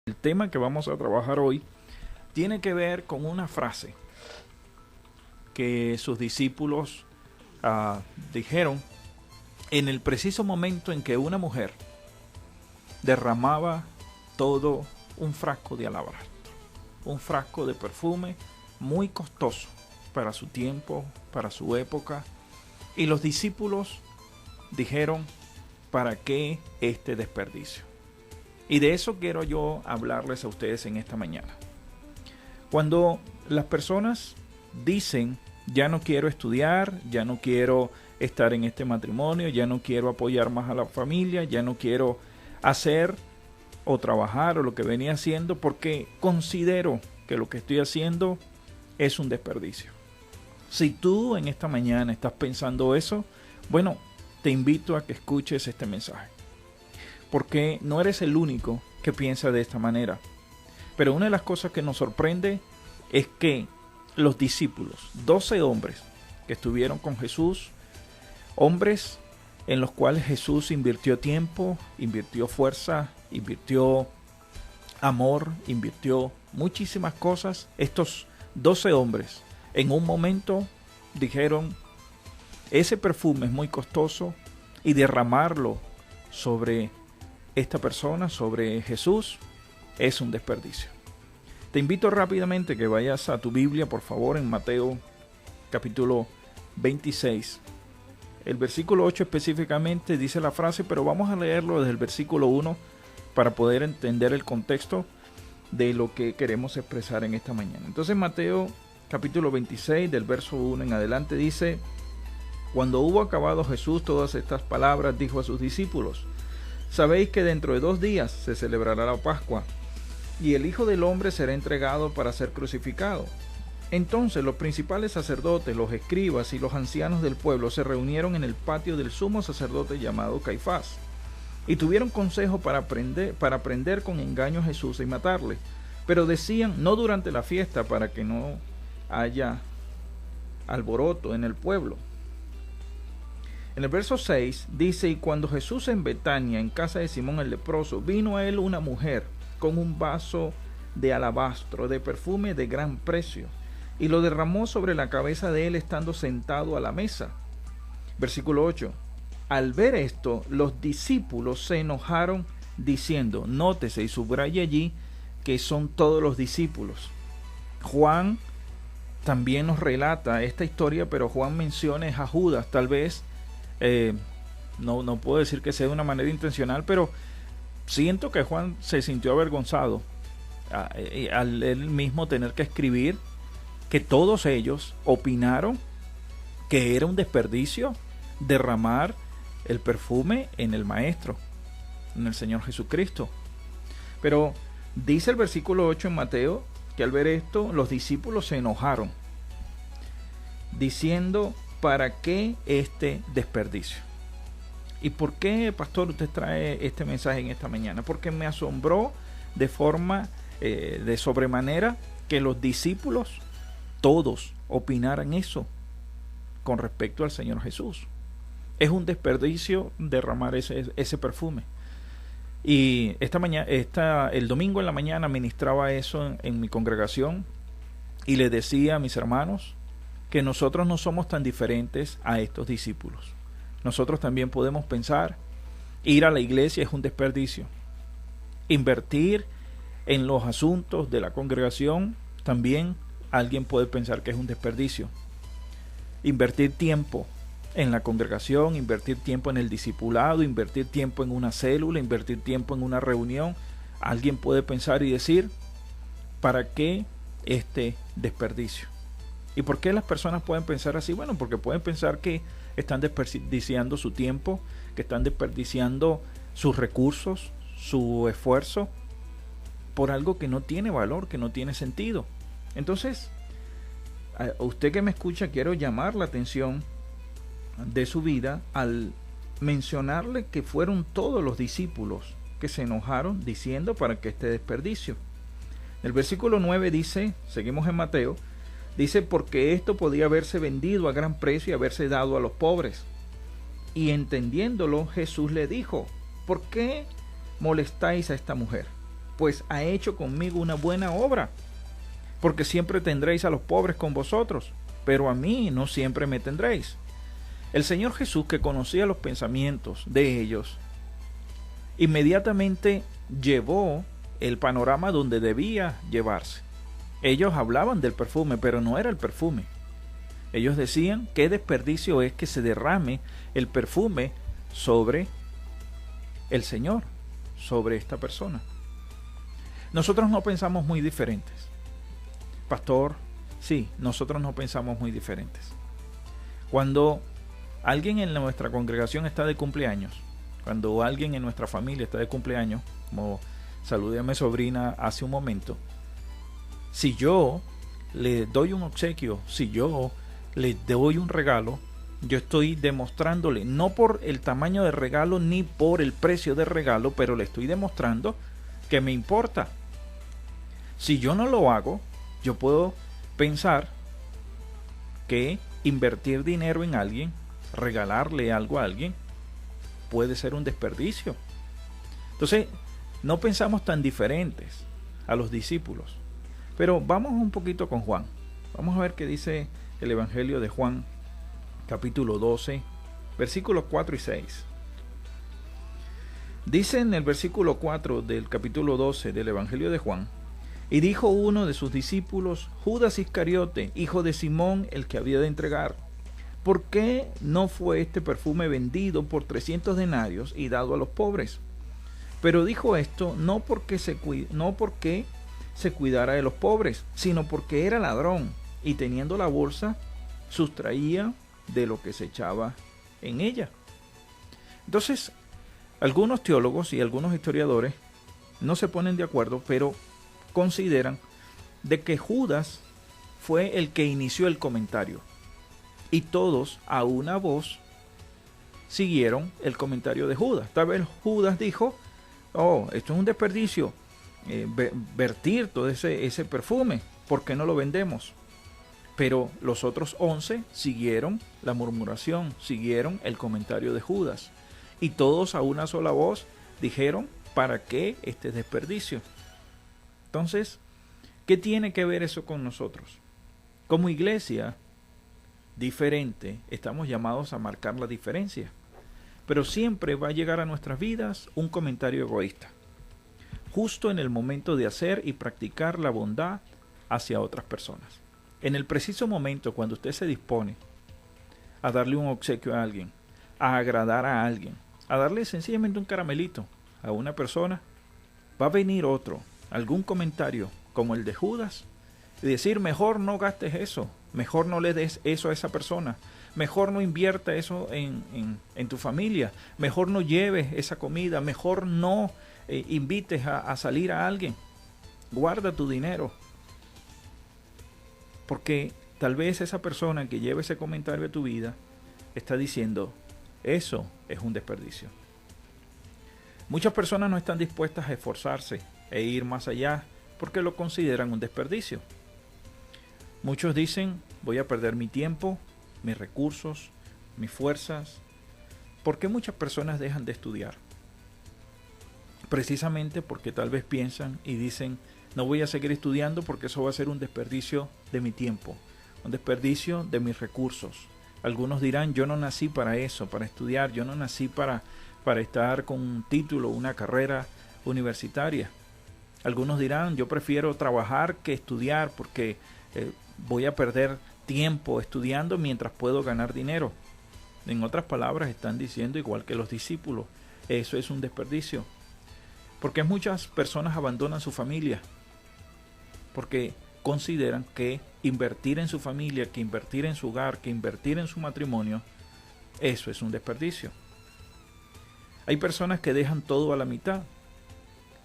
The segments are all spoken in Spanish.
El tema que vamos a trabajar hoy tiene que ver con una frase que sus discípulos dijeron en el preciso momento en que una mujer derramaba todo un frasco de alabastro, un frasco de perfume muy costoso para su tiempo, para su época, y los discípulos dijeron: ¿para qué este desperdicio? Y de eso quiero yo hablarles a ustedes en esta mañana. Cuando las personas dicen: ya no quiero estudiar, ya no quiero estar en este matrimonio, ya no quiero apoyar más a la familia, ya no quiero hacer o trabajar o lo que venía haciendo porque considero que lo que estoy haciendo es un desperdicio. Si tú en esta mañana estás pensando eso, bueno, te invito a que escuches este mensaje, porque no eres el único que piensa de esta manera. Pero una de las cosas que nos sorprende es que los discípulos, 12 hombres que estuvieron con Jesús, hombres en los cuales Jesús invirtió tiempo, invirtió fuerza, invirtió amor, invirtió muchísimas cosas, estos 12 hombres en un momento dijeron: ese perfume es muy costoso y derramarlo sobre esta persona, sobre Jesús, es un desperdicio. Te invito rápidamente que vayas a tu Biblia, por favor, en Mateo capítulo 26. El versículo 8 específicamente dice la frase, pero vamos a leerlo desde el versículo 1 para poder entender el contexto de lo que queremos expresar en esta mañana. Entonces Mateo capítulo 26 del verso 1 en adelante dice: cuando hubo acabado Jesús todas estas palabras, dijo a sus discípulos: sabéis que dentro de 2 días se celebrará la Pascua, y el Hijo del Hombre será entregado para ser crucificado. Entonces los principales sacerdotes, los escribas y los ancianos del pueblo se reunieron en el patio del sumo sacerdote llamado Caifás, y tuvieron consejo para prender con engaño a Jesús y matarle. Pero decían: no durante la fiesta, para que no haya alboroto en el pueblo. En el verso 6 dice: y cuando Jesús en Betania, en casa de Simón el leproso, vino a él una mujer con un vaso de alabastro de perfume de gran precio, y lo derramó sobre la cabeza de él estando sentado a la mesa. Versículo 8. Al ver esto, los discípulos se enojaron diciendo, nótese y subraya allí que son todos los discípulos. Juan también nos relata esta historia, pero Juan menciona a Judas. Tal vez no puedo decir que sea de una manera intencional, pero siento que Juan se sintió avergonzado al él mismo tener que escribir que todos ellos opinaron que era un desperdicio derramar el perfume en el Maestro, en el Señor Jesucristo. Pero dice el versículo 8 en Mateo que al ver esto los discípulos se enojaron, diciendo: ¿para qué este desperdicio? ¿Y por qué, pastor, usted trae este mensaje en esta mañana? Porque me asombró de forma de sobremanera que los discípulos todos opinaran eso con respecto al Señor Jesús. Es un desperdicio derramar ese perfume. Y el domingo en la mañana ministraba eso en mi congregación y le decía a mis hermanos que nosotros no somos tan diferentes a estos discípulos. Nosotros también podemos pensar: ir a la iglesia es un desperdicio. Invertir en los asuntos de la congregación también alguien puede pensar que es un desperdicio. Invertir tiempo en la congregación, invertir tiempo en el discipulado, invertir tiempo en una célula, invertir tiempo en una reunión, alguien puede pensar y decir: ¿para qué este desperdicio? ¿Y por qué las personas pueden pensar así? Bueno, porque pueden pensar que están desperdiciando su tiempo, que están desperdiciando sus recursos, su esfuerzo, por algo que no tiene valor, que no tiene sentido. Entonces, a usted que me escucha, quiero llamar la atención de su vida al mencionarle que fueron todos los discípulos que se enojaron diciendo: ¿para qué este desperdicio? El versículo 9 dice, seguimos en Mateo, dice: porque esto podía haberse vendido a gran precio y haberse dado a los pobres. Y entendiéndolo, Jesús le dijo: ¿por qué molestáis a esta mujer? pues ha hecho conmigo una buena obra. Porque siempre tendréis a los pobres con vosotros, pero a mí no siempre me tendréis. El Señor Jesús, que conocía los pensamientos de ellos, inmediatamente llevó el panorama donde debía llevarse. Ellos hablaban del perfume, pero no era el perfume. Ellos decían, qué desperdicio es que se derrame el perfume sobre el Señor, sobre esta persona. Nosotros no pensamos muy diferentes. Pastor, sí, nosotros no pensamos muy diferentes. Cuando alguien en nuestra congregación está de cumpleaños, cuando alguien en nuestra familia está de cumpleaños, como saludé a mi sobrina hace un momento, si yo le doy un obsequio, si yo le doy un regalo, yo estoy demostrándole, no por el tamaño del regalo ni por el precio del regalo, pero le estoy demostrando que me importa. Si yo no lo hago, yo puedo pensar que invertir dinero en alguien, regalarle algo a alguien, puede ser un desperdicio. Entonces, no pensamos tan diferentes a los discípulos. Pero vamos un poquito con Juan. Vamos a ver qué dice el Evangelio de Juan, capítulo 12, versículos 4 y 6. Dice en el versículo 4 del capítulo 12 del Evangelio de Juan: y dijo uno de sus discípulos, Judas Iscariote, hijo de Simón, el que había de entregar: ¿por qué no fue este perfume vendido por 300 denarios y dado a los pobres? Pero dijo esto no porque se cuidara de los pobres, sino porque era ladrón, y teniendo la bolsa, sustraía de lo que se echaba en ella. Entonces, algunos teólogos y algunos historiadores no se ponen de acuerdo, pero consideran de que Judas fue el que inició el comentario, y todos a una voz siguieron el comentario de Judas. Tal vez Judas dijo, esto es un desperdicio, vertir todo ese perfume, ¿por qué no lo vendemos? Pero los otros 11 siguieron la murmuración, siguieron el comentario de Judas, y todos a una sola voz dijeron, ¿para qué este desperdicio? Entonces, ¿qué tiene que ver eso con nosotros? Como iglesia diferente, estamos llamados a marcar la diferencia, pero siempre va a llegar a nuestras vidas un comentario egoísta, justo en el momento de hacer y practicar la bondad hacia otras personas. En el preciso momento cuando usted se dispone a darle un obsequio a alguien, a agradar a alguien, a darle sencillamente un caramelito a una persona, va a venir otro, algún comentario como el de Judas, y decir, mejor no gastes eso, mejor no le des eso a esa persona, mejor no invierta eso en tu familia, mejor no lleves esa comida, mejor no invites a salir a alguien, guarda tu dinero. Porque tal vez esa persona que lleva ese comentario a tu vida está diciendo, eso es un desperdicio. Muchas personas no están dispuestas a esforzarse e ir más allá porque lo consideran un desperdicio. Muchos dicen, voy a perder mi tiempo, mis recursos, mis fuerzas. ¿Por qué muchas personas dejan de estudiar? Precisamente porque tal vez piensan y dicen, no voy a seguir estudiando porque eso va a ser un desperdicio de mi tiempo, un desperdicio de mis recursos. Algunos dirán, yo no nací para eso, para estudiar, yo no nací para estar con un título, una carrera universitaria. Algunos dirán, yo prefiero trabajar que estudiar porque voy a perder tiempo estudiando mientras puedo ganar dinero. En otras palabras, están diciendo igual que los discípulos, eso es un desperdicio. Porque muchas personas abandonan su familia, porque consideran que invertir en su familia, que invertir en su hogar, que invertir en su matrimonio, eso es un desperdicio. Hay personas que dejan todo a la mitad,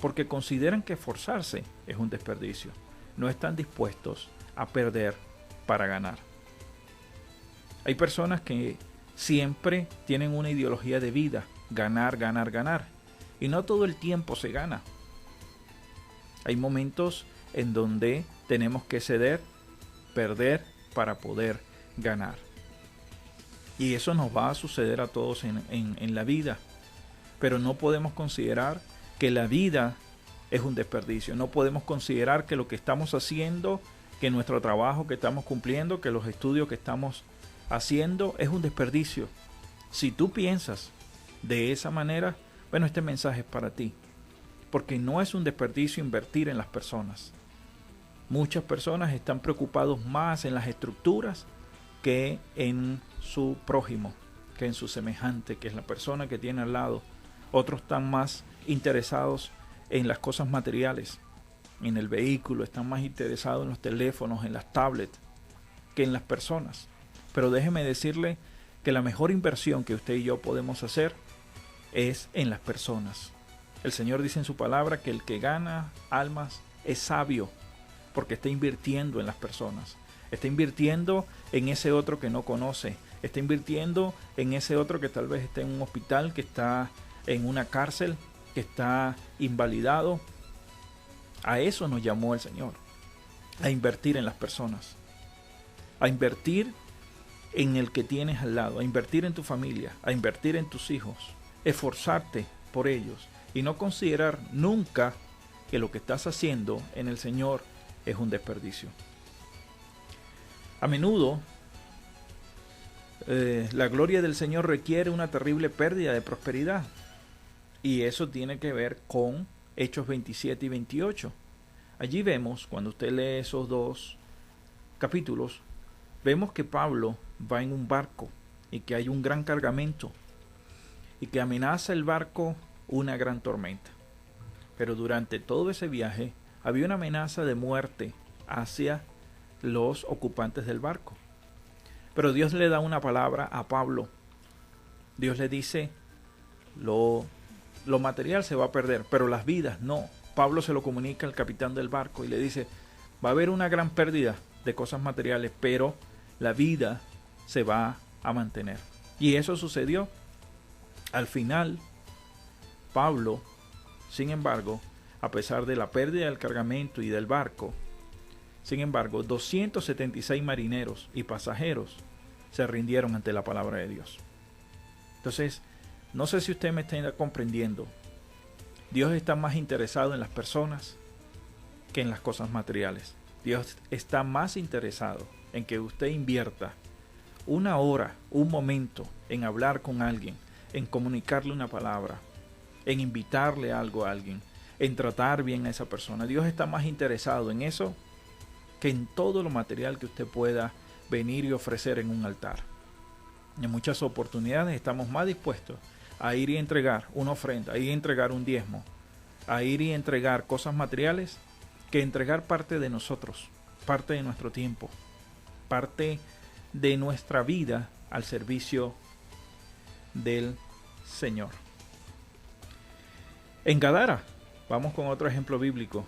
porque consideran que esforzarse es un desperdicio. No están dispuestos a perder para ganar. Hay personas que siempre tienen una ideología de vida, ganar, ganar, ganar. Y no todo el tiempo se gana. Hay momentos en donde tenemos que ceder, perder para poder ganar. Y eso nos va a suceder a todos en la vida. Pero no podemos considerar que la vida es un desperdicio. No podemos considerar que lo que estamos haciendo, que nuestro trabajo que estamos cumpliendo, que los estudios que estamos haciendo es un desperdicio. Si tú piensas de esa manera, bueno, este mensaje es para ti. Porque no es un desperdicio invertir en las personas. Muchas personas están preocupados más en las estructuras que en su prójimo, que en su semejante, que es la persona que tiene al lado. Otros están más interesados en las cosas materiales, en el vehículo, están más interesados en los teléfonos, en las tablets, que en las personas. Pero déjeme decirle que la mejor inversión que usted y yo podemos hacer es en las personas. El Señor dice en su palabra que el que gana almas es sabio, porque está invirtiendo en las personas. Está invirtiendo en ese otro que no conoce. Está invirtiendo en ese otro que tal vez está en un hospital, que está en una cárcel, que está invalidado. A eso nos llamó el Señor, a invertir en las personas, a invertir en el que tienes al lado, a invertir en tu familia, a invertir en tus hijos, esforzarte por ellos y no considerar nunca que lo que estás haciendo en el Señor es un desperdicio. A menudo la gloria del Señor requiere una terrible pérdida de prosperidad. Y eso tiene que ver con Hechos 27 y 28. Allí vemos, cuando usted lee esos dos capítulos, vemos que Pablo va en un barco y que hay un gran cargamento y que amenaza el barco una gran tormenta. Pero durante todo ese viaje había una amenaza de muerte hacia los ocupantes del barco. Pero Dios le da una palabra a Pablo. Dios le dice, lo material se va a perder, pero las vidas no. Pablo se lo comunica al capitán del barco y le dice, va a haber una gran pérdida de cosas materiales, pero la vida se va a mantener. Y eso sucedió. Al final, Pablo, sin embargo, a pesar de la pérdida del cargamento y del barco, sin embargo, 276 marineros y pasajeros se rindieron ante la palabra de Dios. Entonces, no sé si usted me está comprendiendo. Dios está más interesado en las personas que en las cosas materiales. Dios está más interesado en que usted invierta una hora, un momento en hablar con alguien, en comunicarle una palabra, en invitarle algo a alguien, en tratar bien a esa persona. Dios está más interesado en eso que en todo lo material que usted pueda venir y ofrecer en un altar. En muchas oportunidades estamos más dispuestos a ir y entregar una ofrenda, a ir y entregar un diezmo, a ir y entregar cosas materiales, que entregar parte de nosotros, parte de nuestro tiempo, parte de nuestra vida al servicio del Señor. En Gadara, vamos con otro ejemplo bíblico.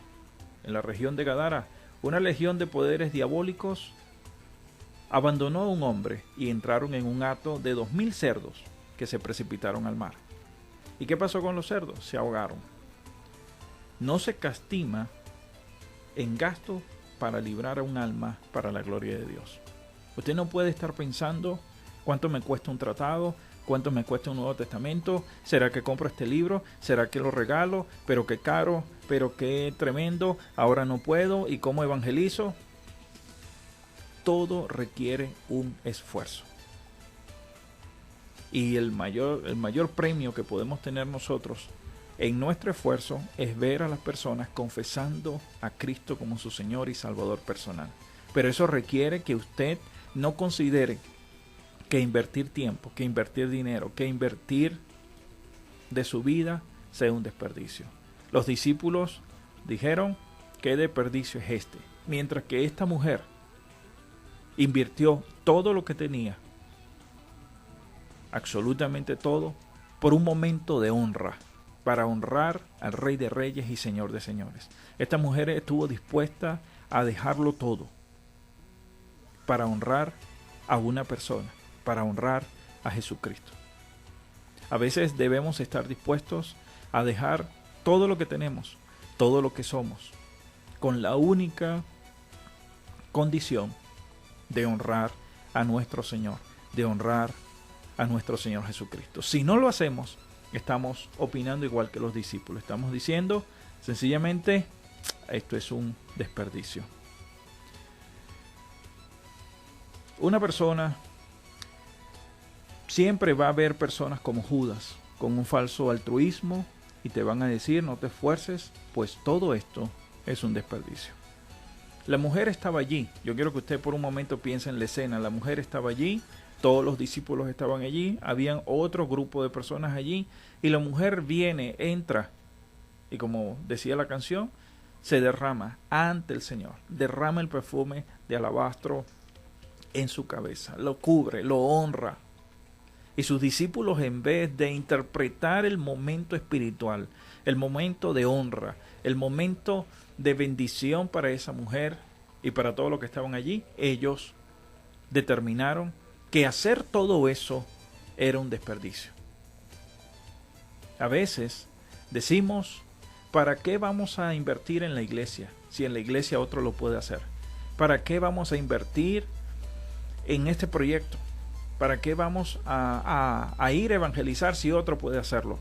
En la región de Gadara, una legión de poderes diabólicos abandonó a un hombre y entraron en un hato de 2000 cerdos que se precipitaron al mar. ¿Y qué pasó con los cerdos? Se ahogaron. No se castiga en gasto para librar a un alma para la gloria de Dios. Usted no puede estar pensando cuánto me cuesta un tratado, cuánto me cuesta un Nuevo Testamento, será que compro este libro, será que lo regalo, pero qué caro, pero qué tremendo, ahora no puedo, y cómo evangelizo. Todo requiere un esfuerzo. Y el mayor premio que podemos tener nosotros en nuestro esfuerzo es ver a las personas confesando a Cristo como su Señor y Salvador personal. Pero eso requiere que usted no considere que invertir tiempo, que invertir dinero, que invertir de su vida sea un desperdicio. Los discípulos dijeron, ¿qué desperdicio es este? Mientras que esta mujer invirtió todo lo que tenía, absolutamente todo, por un momento de honra, para honrar al Rey de Reyes y Señor de Señores. Esta mujer estuvo dispuesta a dejarlo todo para honrar a una persona, para honrar a Jesucristo. A veces debemos estar dispuestos a dejar todo lo que tenemos, todo lo que somos, con la única condición de honrar a nuestro Señor, de honrar a nuestro Señor Jesucristo. Si no lo hacemos, estamos opinando igual que los discípulos. Estamos diciendo, Sencillamente, esto es un desperdicio. Una persona, siempre va a haber personas como Judas, con un falso altruismo, y te van a decir, no te esfuerces, pues todo esto es un desperdicio. La mujer estaba allí. Yo quiero que usted por un momento piense en la escena. La mujer estaba allí, todos los discípulos estaban allí, habían otro grupo de personas allí, y la mujer viene, entra, y como decía la canción, se derrama ante el Señor, derrama el perfume de alabastro en su cabeza, lo cubre, lo honra. Y sus discípulos, en vez de interpretar el momento espiritual, el momento de honra, el momento de bendición para esa mujer y para todos los que estaban allí, ellos determinaron que hacer todo eso era un desperdicio. A veces decimos, ¿para qué vamos a invertir en la iglesia si en la iglesia otro lo puede hacer? ¿Para qué vamos a invertir en este proyecto? ¿Para qué vamos a ir a evangelizar si otro puede hacerlo?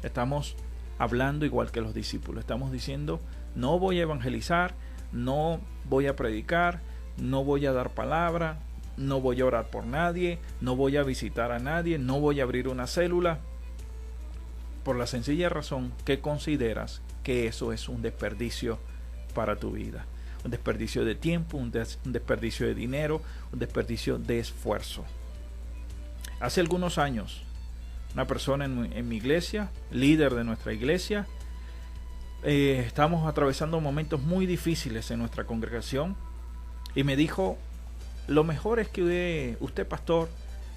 Estamos hablando igual que los discípulos. Estamos diciendo, no voy a evangelizar, no voy a predicar, no voy a dar palabra, no voy a orar por nadie, no voy a visitar a nadie, no voy a abrir una célula, por la sencilla razón que consideras que eso es un desperdicio para tu vida. Un desperdicio de tiempo, un desperdicio de dinero, un desperdicio de esfuerzo. Hace algunos años, una persona en mi iglesia, líder de nuestra iglesia, estamos atravesando momentos muy difíciles en nuestra congregación, y me dijo, lo mejor es que usted, pastor,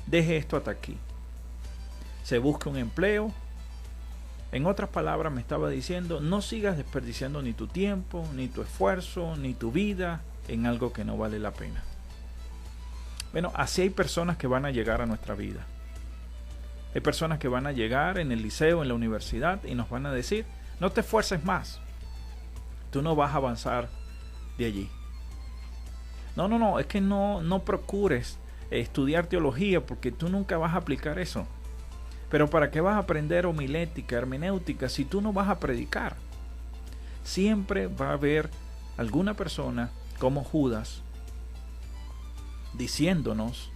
deje esto hasta aquí. Se busque un empleo. En otras palabras, me estaba diciendo, no sigas desperdiciando ni tu tiempo, ni tu esfuerzo, ni tu vida en algo que no vale la pena. Bueno, así hay personas que van a llegar a nuestra vida. Hay personas que van a llegar en el liceo, en la universidad, y nos van a decir, no te esfuerces más. Tú no vas a avanzar de allí. No, es que no procures estudiar teología porque tú nunca vas a aplicar eso. Pero ¿para qué vas a aprender homilética, hermenéutica, si tú no vas a predicar? Siempre va a haber alguna persona como Judas diciéndonos,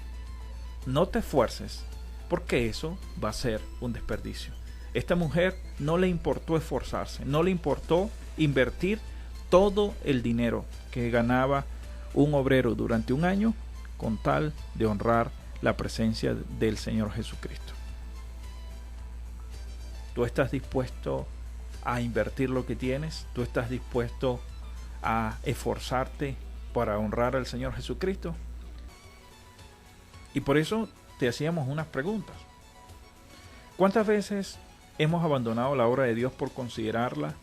no te esfuerces, porque eso va a ser un desperdicio. Esta mujer no le importó esforzarse, no le importó invertir todo el dinero que ganaba un obrero durante un año con tal de honrar la presencia del Señor Jesucristo. ¿Tú estás dispuesto a invertir lo que tienes? ¿Tú estás dispuesto a esforzarte para honrar al Señor Jesucristo? Y por eso te hacíamos unas preguntas. ¿Cuántas veces hemos abandonado la obra de Dios por considerarla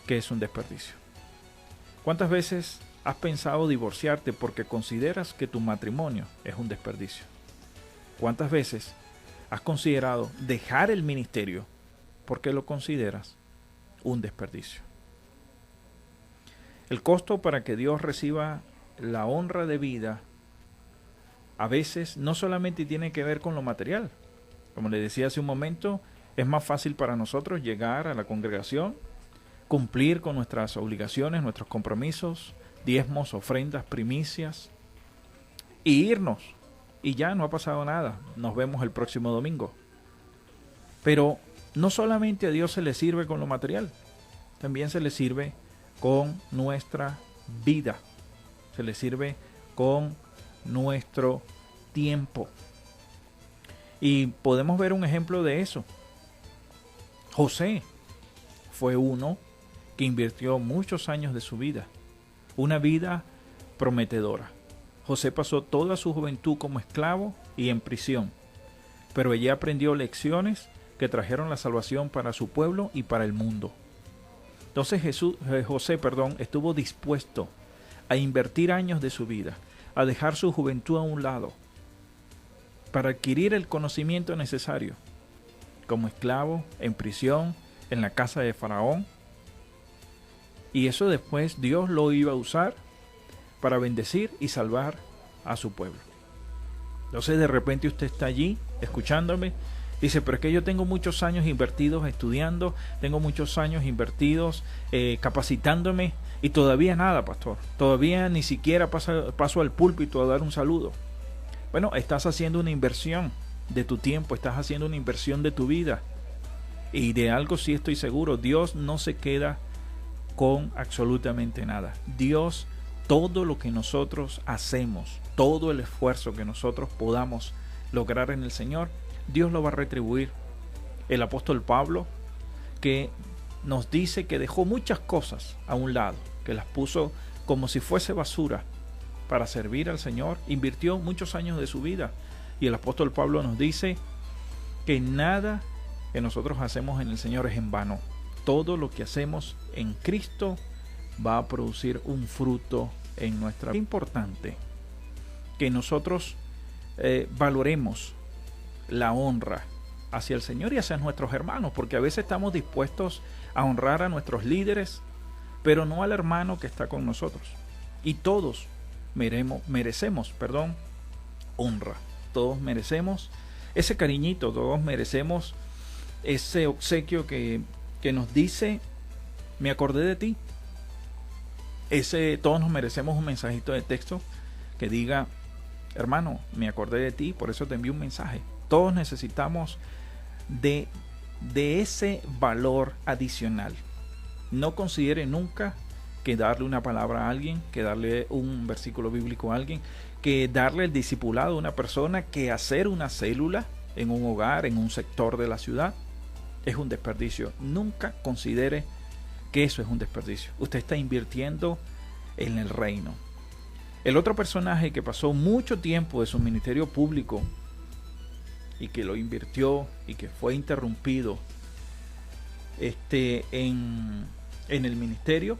que es un desperdicio? ¿Cuántas veces has pensado divorciarte porque consideras que tu matrimonio es un desperdicio? ¿Cuántas veces has considerado dejar el ministerio porque lo consideras un desperdicio? El costo para que Dios reciba la honra de vida a veces no solamente tiene que ver con lo material. Como le decía hace un momento, es más fácil para nosotros llegar a la congregación, cumplir con nuestras obligaciones, nuestros compromisos, diezmos, ofrendas, primicias, y irnos. Y ya no ha pasado nada. Nos vemos el próximo domingo. Pero no solamente a Dios se le sirve con lo material, también se le sirve con nuestra vida. Se le sirve con nuestro tiempo. Y podemos ver un ejemplo de eso. José fue uno que invirtió muchos años de su vida, una vida prometedora. José pasó toda su juventud como esclavo y en prisión, pero allí aprendió lecciones que trajeron la salvación para su pueblo y para el mundo. Entonces José estuvo dispuesto a invertir años de su vida, a dejar su juventud a un lado, para adquirir el conocimiento necesario, como esclavo, en prisión, en la casa de Faraón. Y eso después Dios lo iba a usar para bendecir y salvar a su pueblo. Entonces de repente usted está allí escuchándome Dice, pero es que yo tengo muchos años invertidos estudiando, tengo muchos años invertidos capacitándome y todavía nada, pastor. Todavía ni siquiera paso al púlpito a dar un saludo. Bueno, estás haciendo una inversión de tu tiempo, estás haciendo una inversión de tu vida. Y de algo sí estoy seguro, Dios no se queda con absolutamente nada. Dios, todo lo que nosotros hacemos, todo el esfuerzo que nosotros podamos lograr en el Señor, Dios lo va a retribuir. El apóstol Pablo, que nos dice que dejó muchas cosas a un lado, que las puso como si fuese basura para servir al Señor, invirtió muchos años de su vida. Y el apóstol Pablo nos dice que nada que nosotros hacemos en el Señor es en vano. Todo lo que hacemos en Cristo va a producir un fruto en nuestra vida. Es importante que nosotros valoremos la honra hacia el Señor y hacia nuestros hermanos, porque a veces estamos dispuestos a honrar a nuestros líderes, pero no al hermano que está con nosotros. Y todos merecemos honra. Todos merecemos ese cariñito, todos merecemos ese obsequio que nos dice, me acordé de ti. Todos nos merecemos un mensajito de texto que diga, hermano, me acordé de ti, por eso te envío un mensaje. Todos necesitamos de ese valor adicional. No considere nunca que darle una palabra a alguien, que darle un versículo bíblico a alguien, que darle el discipulado a una persona, que hacer una célula en un hogar, en un sector de la ciudad, es un desperdicio. Nunca considere que eso es un desperdicio. Usted está invirtiendo en el reino. El otro personaje que pasó mucho tiempo de su ministerio público y que lo invirtió y que fue interrumpido en el ministerio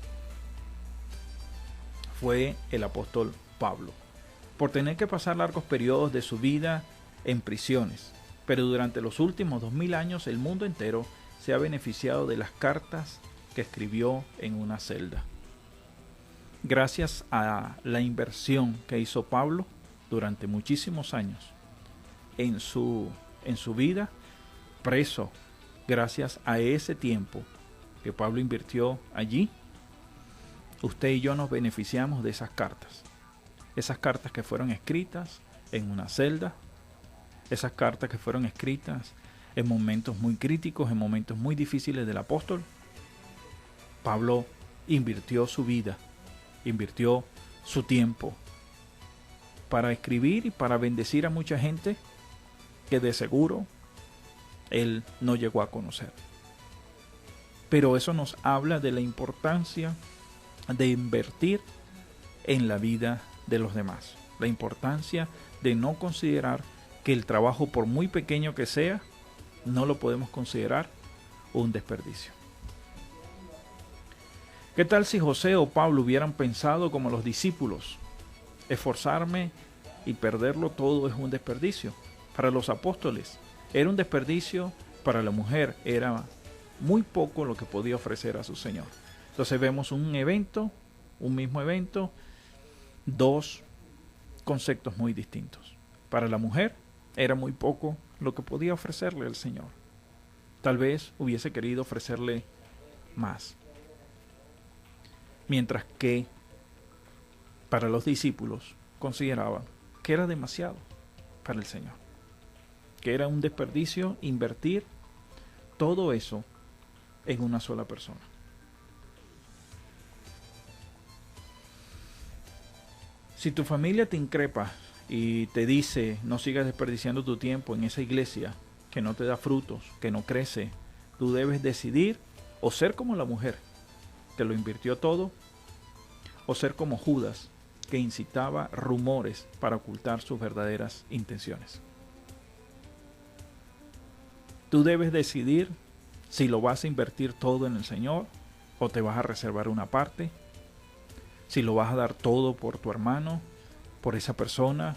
fue el apóstol Pablo, por tener que pasar largos periodos de su vida en prisiones. Pero durante los últimos 2000 años el mundo entero se ha beneficiado de las cartas que escribió en una celda. Gracias a la inversión que hizo Pablo durante muchísimos años en su vida preso, gracias a ese tiempo que Pablo invirtió allí, usted y yo nos beneficiamos de esas cartas que fueron escritas en una celda, esas cartas que fueron escritas en momentos muy críticos, en momentos muy difíciles del apóstol. Pablo invirtió su vida, invirtió su tiempo para escribir y para bendecir a mucha gente que de seguro él no llegó a conocer. Pero eso nos habla de la importancia de invertir en la vida de los demás, la importancia de no considerar que el trabajo, por muy pequeño que sea, no lo podemos considerar un desperdicio. ¿Qué tal si José o Pablo hubieran pensado como los discípulos? Esforzarme y perderlo todo es un desperdicio. Para los apóstoles era un desperdicio, para la mujer era muy poco lo que podía ofrecer a su Señor. Entonces vemos un mismo evento, dos conceptos muy distintos. Para la mujer era muy poco lo que podía ofrecerle el Señor. Tal vez hubiese querido ofrecerle más. Mientras que para los discípulos consideraban que era demasiado para el Señor, que era un desperdicio invertir todo eso en una sola persona. Si tu familia te increpa y te dice no sigas desperdiciando tu tiempo en esa iglesia que no te da frutos, que no crece, tú debes decidir o ser como la mujer que lo invirtió todo, o ser como Judas, que incitaba rumores para ocultar sus verdaderas intenciones. Tú debes decidir si lo vas a invertir todo en el Señor o te vas a reservar una parte, si lo vas a dar todo por tu hermano, por esa persona,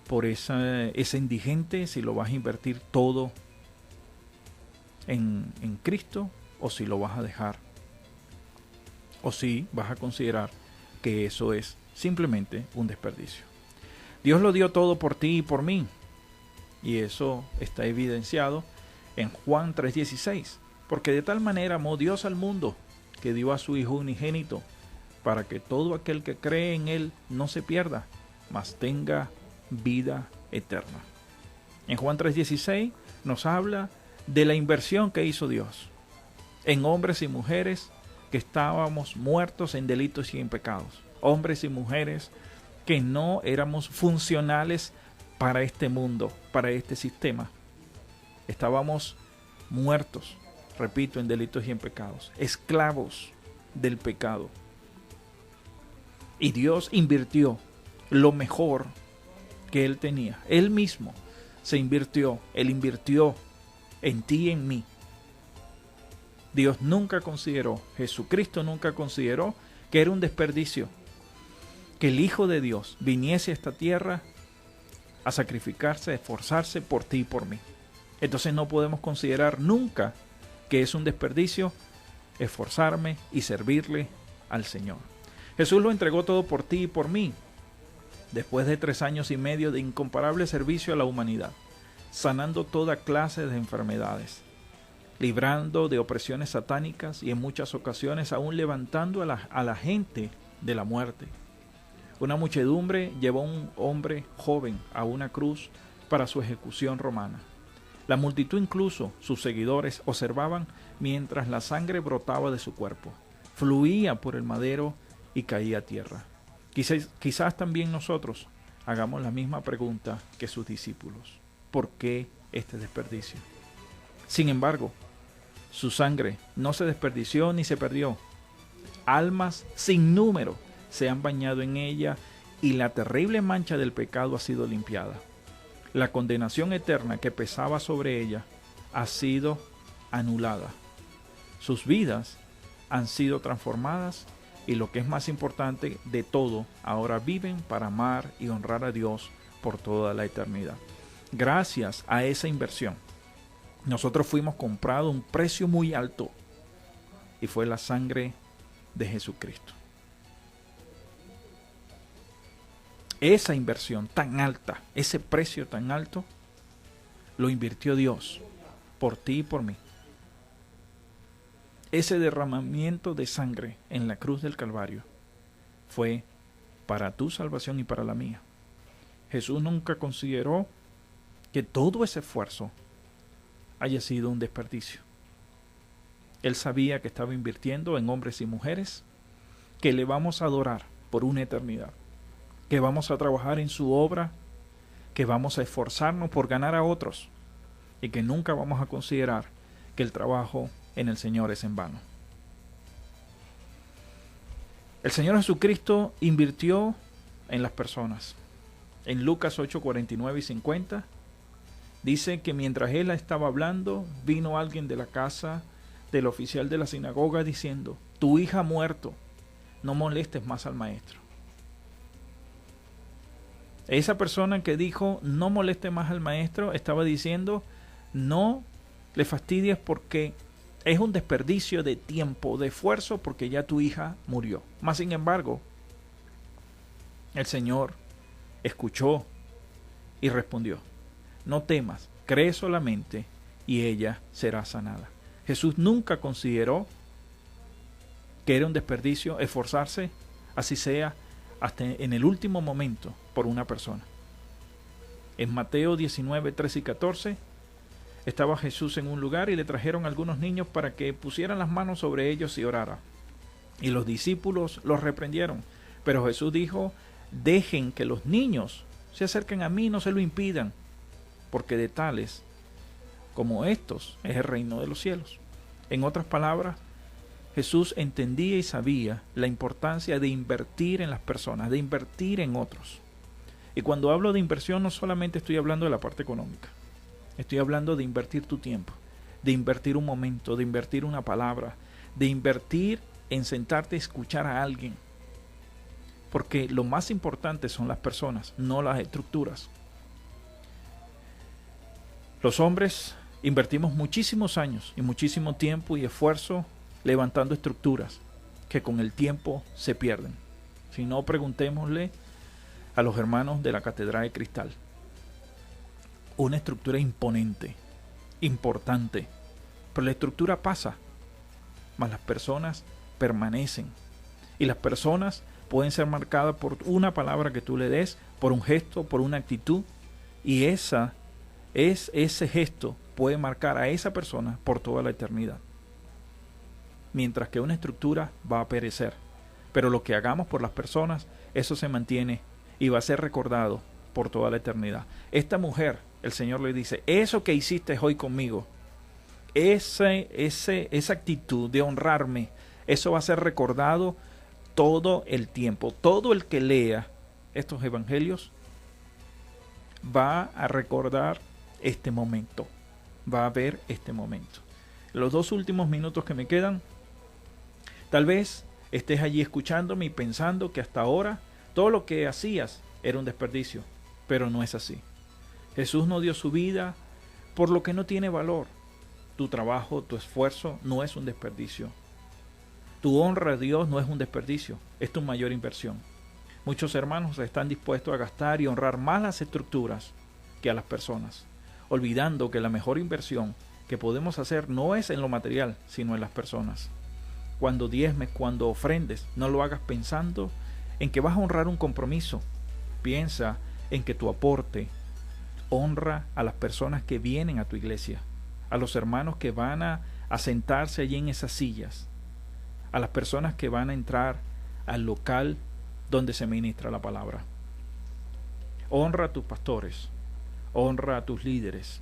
por ese indigente, si lo vas a invertir todo en Cristo, o si lo vas a dejar, o si vas a considerar que eso es simplemente un desperdicio. Dios lo dio todo por ti y por mí, y eso está evidenciado en Juan 3:16, porque de tal manera amó Dios al mundo, que dio a su Hijo unigénito, para que todo aquel que cree en Él no se pierda, mas tenga vida eterna. En Juan 3:16 nos habla de la inversión que hizo Dios en hombres y mujeres que estábamos muertos en delitos y en pecados, hombres y mujeres que no éramos funcionales para este mundo, para este sistema. Estábamos muertos, repito, en delitos y en pecados, esclavos del pecado. Y Dios invirtió lo mejor que Él tenía. Él mismo se invirtió, Él invirtió en ti y en mí. Dios nunca consideró, Jesucristo nunca consideró que era un desperdicio que el Hijo de Dios viniese a esta tierra a sacrificarse, a esforzarse por ti y por mí. Entonces no podemos considerar nunca que es un desperdicio esforzarme y servirle al Señor. Jesús lo entregó todo por ti y por mí, después de 3 años y medio de incomparable servicio a la humanidad, sanando toda clase de enfermedades, librando de opresiones satánicas y en muchas ocasiones aún levantando a la gente de la muerte. Una muchedumbre llevó a un hombre joven a una cruz para su ejecución romana. La multitud, incluso sus seguidores, observaban mientras la sangre brotaba de su cuerpo, fluía por el madero y caía a tierra. Quizás también nosotros hagamos la misma pregunta que sus discípulos. ¿Por qué este desperdicio? Sin embargo, su sangre no se desperdició ni se perdió. Almas sin número se han bañado en ella y la terrible mancha del pecado ha sido limpiada. La condenación eterna que pesaba sobre ella ha sido anulada. Sus vidas han sido transformadas y, lo que es más importante de todo, ahora viven para amar y honrar a Dios por toda la eternidad. Gracias a esa inversión, nosotros fuimos comprados a un precio muy alto y fue la sangre de Jesucristo. Esa inversión tan alta, ese precio tan alto, lo invirtió Dios por ti y por mí. Ese derramamiento de sangre en la cruz del Calvario fue para tu salvación y para la mía. Jesús nunca consideró que todo ese esfuerzo haya sido un desperdicio. Él sabía que estaba invirtiendo en hombres y mujeres que le vamos a adorar por una eternidad, que vamos a trabajar en su obra, que vamos a esforzarnos por ganar a otros y que nunca vamos a considerar que el trabajo en el Señor es en vano. El Señor Jesucristo invirtió en las personas. En Lucas 8, 49 y 50 dice que mientras Él estaba hablando, vino alguien de la casa del oficial de la sinagoga diciendo: tu hija ha muerto, no molestes más al maestro. Esa persona que dijo no moleste más al maestro estaba diciendo: no le fastidies porque es un desperdicio de tiempo, de esfuerzo, porque ya tu hija murió. Mas sin embargo, el Señor escuchó y respondió: no temas, cree solamente y ella será sanada. Jesús nunca consideró que era un desperdicio esforzarse, así sea hasta en el último momento, por una persona. En Mateo 19, 13 y 14, estaba Jesús en un lugar y le trajeron algunos niños para que pusieran las manos sobre ellos y orara. Y los discípulos los reprendieron. Pero Jesús dijo: dejen que los niños se acerquen a mí, no se lo impidan, porque de tales como estos es el reino de los cielos. En otras palabras, Jesús entendía y sabía la importancia de invertir en las personas, de invertir en otros. Y cuando hablo de inversión, no solamente estoy hablando de la parte económica. Estoy hablando de invertir tu tiempo, de invertir un momento, de invertir una palabra, de invertir en sentarte a escuchar a alguien. Porque lo más importante son las personas, no las estructuras. Los hombres invertimos muchísimos años y muchísimo tiempo y esfuerzo levantando estructuras que con el tiempo se pierden. Si no, preguntémosle a los hermanos de la Catedral de Cristal. Una estructura imponente importante. Pero la estructura pasa, mas las personas permanecen. Y las personas pueden ser marcadas por una palabra que tú le des, por un gesto, por una actitud. Y ese gesto puede marcar a esa persona por toda la eternidad. Mientras que una estructura va a perecer. Pero lo que hagamos por las personas, eso se mantiene y va a ser recordado por toda la eternidad. Esta mujer, el Señor le dice, eso que hiciste hoy conmigo, esa actitud de honrarme, eso va a ser recordado todo el tiempo. Todo el que lea estos evangelios va a recordar este momento, va a ver este momento. Los 2 últimos minutos que me quedan, tal vez estés allí escuchándome y pensando que hasta ahora todo lo que hacías era un desperdicio, pero no es así. Jesús no dio su vida por lo que no tiene valor. Tu trabajo, tu esfuerzo no es un desperdicio. Tu honra a Dios no es un desperdicio, es tu mayor inversión. Muchos hermanos están dispuestos a gastar y honrar más las estructuras que a las personas, olvidando que la mejor inversión que podemos hacer no es en lo material, sino en las personas. Cuando diezmes, cuando ofrendes, no lo hagas pensando en que vas a honrar un compromiso. Piensa en que tu aporte honra a las personas que vienen a tu iglesia, a los hermanos que van a sentarse allí en esas sillas, a las personas que van a entrar al local donde se ministra la palabra. Honra a tus pastores, honra a tus líderes.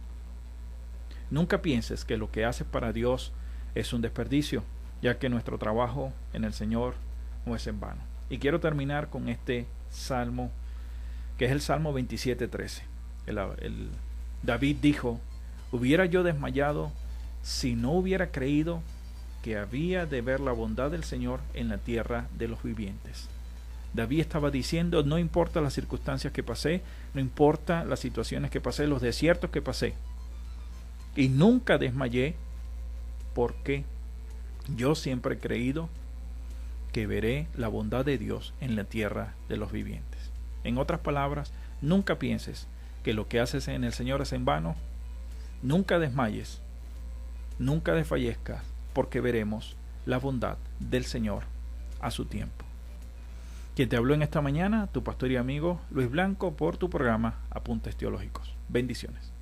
Nunca pienses que lo que haces para Dios es un desperdicio, ya que nuestro trabajo en el Señor no es en vano. Y quiero terminar con este salmo, que es el Salmo 27:13. David dijo, hubiera yo desmayado si no hubiera creído que había de ver la bondad del Señor en la tierra de los vivientes. David estaba diciendo, no importa las circunstancias que pasé, no importa las situaciones que pasé, los desiertos que pasé, y nunca desmayé, porque yo siempre he creído que veré la bondad de Dios en la tierra de los vivientes. En otras palabras, nunca pienses que lo que haces en el Señor es en vano. Nunca desmayes, nunca desfallezcas, porque veremos la bondad del Señor a su tiempo. Quien te habló en esta mañana, tu pastor y amigo Luis Blanco, por tu programa Apuntes Teológicos. Bendiciones.